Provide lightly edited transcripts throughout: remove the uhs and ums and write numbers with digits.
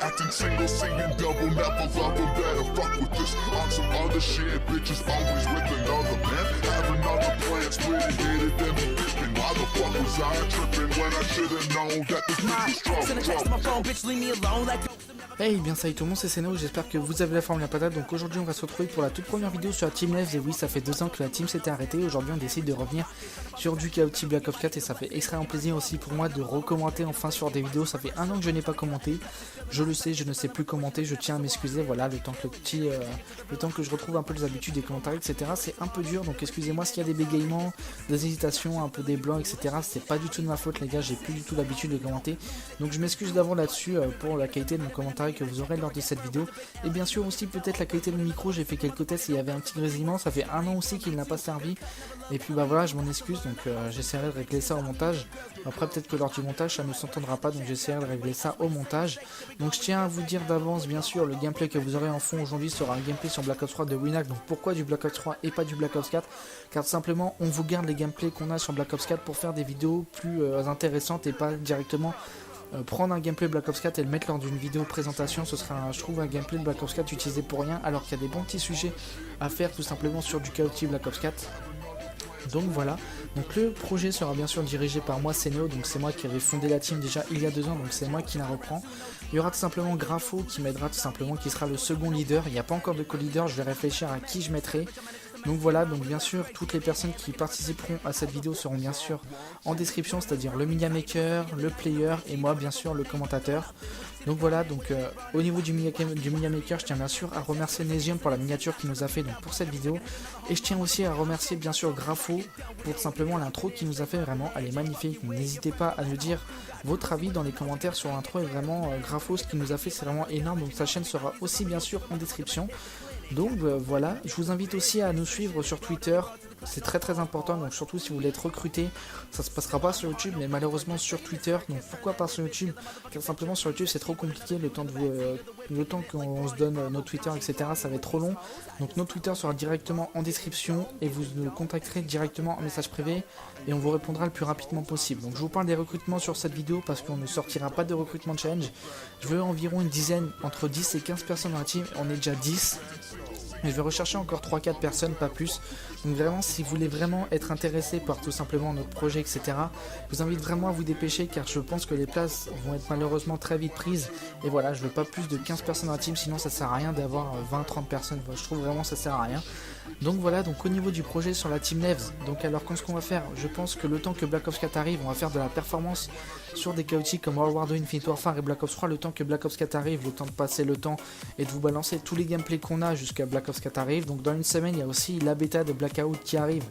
acting single, seeing double, never love them, better fuck with this. On some other shit, bitches always with another man. Have another plan, split it, hit it, then be dipping. Why the fuck was I tripping when I should've known that this bitch was trouble? Hey, bien salut tout le monde, c'est Seno, j'espère que vous avez la forme de la patate. Donc aujourd'hui on va se retrouver pour la toute première vidéo sur la Team Levs. Et oui, ça fait 2 ans que la team s'était arrêtée. Aujourd'hui on décide de revenir sur du Chaotic Black Ops 4. Et ça fait extrêmement plaisir aussi pour moi de recommenter enfin sur des vidéos. Ça fait 1 an que je n'ai pas commenté. Je le sais, je ne sais plus commenter, je tiens à m'excuser. Voilà, le temps que je retrouve un peu les habitudes des commentaires, etc. C'est un peu dur, donc excusez-moi s'il y a des bégaiements, des hésitations, un peu des blancs, etc. C'est pas du tout de ma faute les gars, j'ai plus du tout l'habitude de commenter. Donc je m'excuse d'avant là-dessus pour la qualité de mon commentaire que vous aurez lors de cette vidéo. Et bien sûr aussi peut-être la qualité de mon micro, j'ai fait quelques tests et il y avait un petit grésillement, ça fait 1 an aussi qu'il n'a pas servi. Et puis bah voilà, je m'en excuse, donc j'essaierai de régler ça au montage. Après peut-être que lors du montage ça ne s'entendra pas, donc j'essaierai de régler ça au montage. Donc je tiens à vous dire d'avance, bien sûr, le gameplay que vous aurez en fond aujourd'hui sera un gameplay sur Black Ops 3 de Winak. Donc pourquoi du Black Ops 3 et pas du Black Ops 4? Car tout simplement on vous garde les gameplays qu'on a sur Black Ops 4 pour faire des vidéos plus intéressantes et pas directement prendre un gameplay Black Ops 4 et le mettre lors d'une vidéo présentation. Ce sera je trouve un gameplay de Black Ops 4 utilisé pour rien, alors qu'il y a des bons petits sujets à faire tout simplement sur du Chaotic Black Ops 4. Donc voilà, donc le projet sera bien sûr dirigé par moi, Seno, donc c'est moi qui avais fondé la team déjà il y a 2 ans, donc c'est moi qui la reprend. Il y aura tout simplement Grafo qui m'aidera tout simplement, qui sera le second leader. Il n'y a pas encore de co-leader, je vais réfléchir à qui je mettrai. Donc voilà, donc bien sûr toutes les personnes qui participeront à cette vidéo seront bien sûr en description, c'est-à-dire le media maker, le player et moi bien sûr le commentateur. Donc voilà, donc au niveau du media maker, je tiens bien sûr à remercier Nesium pour la miniature qu'il nous a fait donc pour cette vidéo. Et je tiens aussi à remercier bien sûr Grafo pour simplement l'intro qu'il nous a fait, vraiment elle est magnifique. N'hésitez pas à nous dire votre avis dans les commentaires sur l'intro, et vraiment Grafo ce qu'il nous a fait c'est vraiment énorme, donc sa chaîne sera aussi bien sûr en description. Donc voilà, je vous invite aussi à nous suivre sur Twitter, c'est très important, donc surtout si vous voulez être recruté, ça se passera pas sur YouTube mais malheureusement sur Twitter. Donc pourquoi pas sur YouTube? Car simplement sur YouTube c'est trop compliqué, le temps qu'on se donne nos Twitter etc, ça va être trop long. Donc notre Twitter sera directement en description et vous nous contacterez directement en message privé et on vous répondra le plus rapidement possible. Donc je vous parle des recrutements sur cette vidéo parce qu'on ne sortira pas de recrutement challenge. Je veux environ une dizaine, entre 10 et 15 personnes dans la team, on est déjà 10. Mais je vais rechercher encore 3-4 personnes, pas plus. Donc vraiment, si vous voulez vraiment être intéressé par tout simplement notre projet, etc., je vous invite vraiment à vous dépêcher car je pense que les places vont être malheureusement très vite prises. Et voilà, je veux pas plus de 15 personnes dans la team, sinon ça sert à rien d'avoir 20-30 personnes. Je trouve vraiment que ça sert à rien. Donc voilà, donc au niveau du projet sur la Team Levs, donc alors qu'est-ce qu'on va faire? Je pense que le temps que Black Ops 4 arrive, on va faire de la performance sur des chaotiques comme World War 2, Infinite Warfare et Black Ops 3. Le temps que Black Ops 4 arrive, le temps de passer le temps et de vous balancer tous les gameplays qu'on a jusqu'à Black Ops 4 arrive. Donc dans une semaine, il y a aussi la bêta de Blackout qui arrive.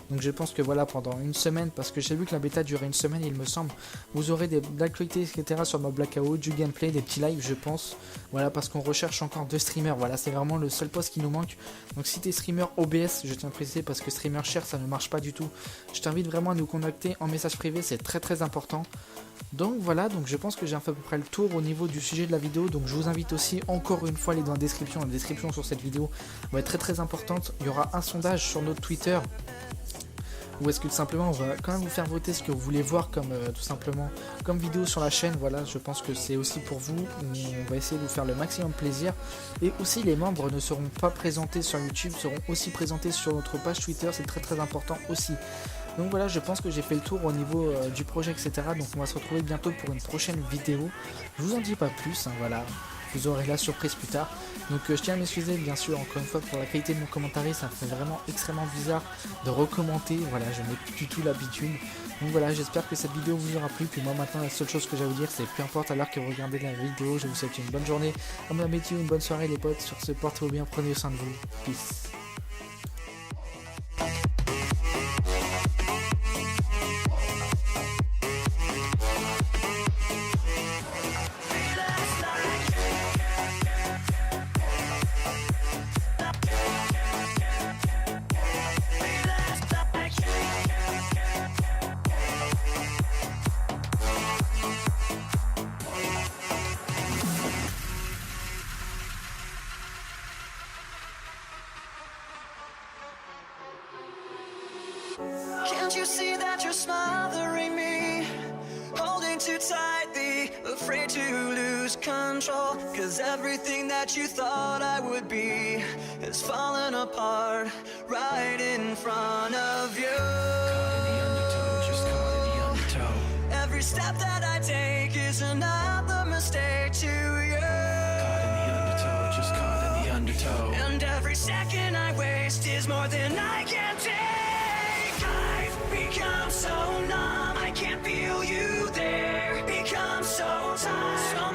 Donc je pense que voilà, pendant une semaine, parce que j'ai vu que la bêta durait une semaine il me semble, vous aurez des actualités etc sur ma Blackout, du gameplay, des petits lives je pense. Voilà, parce qu'on recherche encore 2 streamers, voilà c'est vraiment le seul poste qui nous manque. Donc si t'es streamer OBS, je tiens à préciser parce que streamer cher ça ne marche pas du tout, je t'invite vraiment à nous contacter en message privé, c'est très important. Donc voilà, donc je pense que j'ai fait à peu près le tour au niveau du sujet de la vidéo. Donc je vous invite aussi encore une fois à aller dans la description. La description sur cette vidéo va être très importante. Il y aura un sondage sur notre Twitter, ou est-ce que tout simplement on va quand même vous faire voter ce que vous voulez voir comme tout simplement comme vidéo sur la chaîne. Voilà, je pense que c'est aussi pour vous, on va essayer de vous faire le maximum plaisir. Et aussi les membres ne seront pas présentés sur YouTube, seront aussi présentés sur notre page Twitter, c'est très important aussi. Donc voilà, je pense que j'ai fait le tour au niveau du projet etc, donc on va se retrouver bientôt pour une prochaine vidéo. Je vous en dis pas plus, hein, voilà, vous aurez la surprise plus tard. Donc je tiens à m'excuser bien sûr encore une fois pour la qualité de mon commentaire, ça fait vraiment extrêmement bizarre de recommenter, voilà je n'ai plus du tout l'habitude. Donc voilà, j'espère que cette vidéo vous aura plu, puis moi maintenant la seule chose que j'ai à vous dire c'est peu importe à l'heure que vous regardez la vidéo, je vous souhaite une bonne journée, un bon appétit, une bonne soirée les potes, sur ce portez-vous bien, prenez soin de vous, peace. Can't you see that you're smothering me, holding too tight the be afraid to lose control, 'cause everything that you thought I would be has fallen apart right in front of you. Caught in the undertow, just caught in the undertow. Every step that I take is another mistake to you. Caught in the undertow, just caught in the undertow. And every second I waste is more than I can take. I've become so numb, I can't feel you there. Become so tired.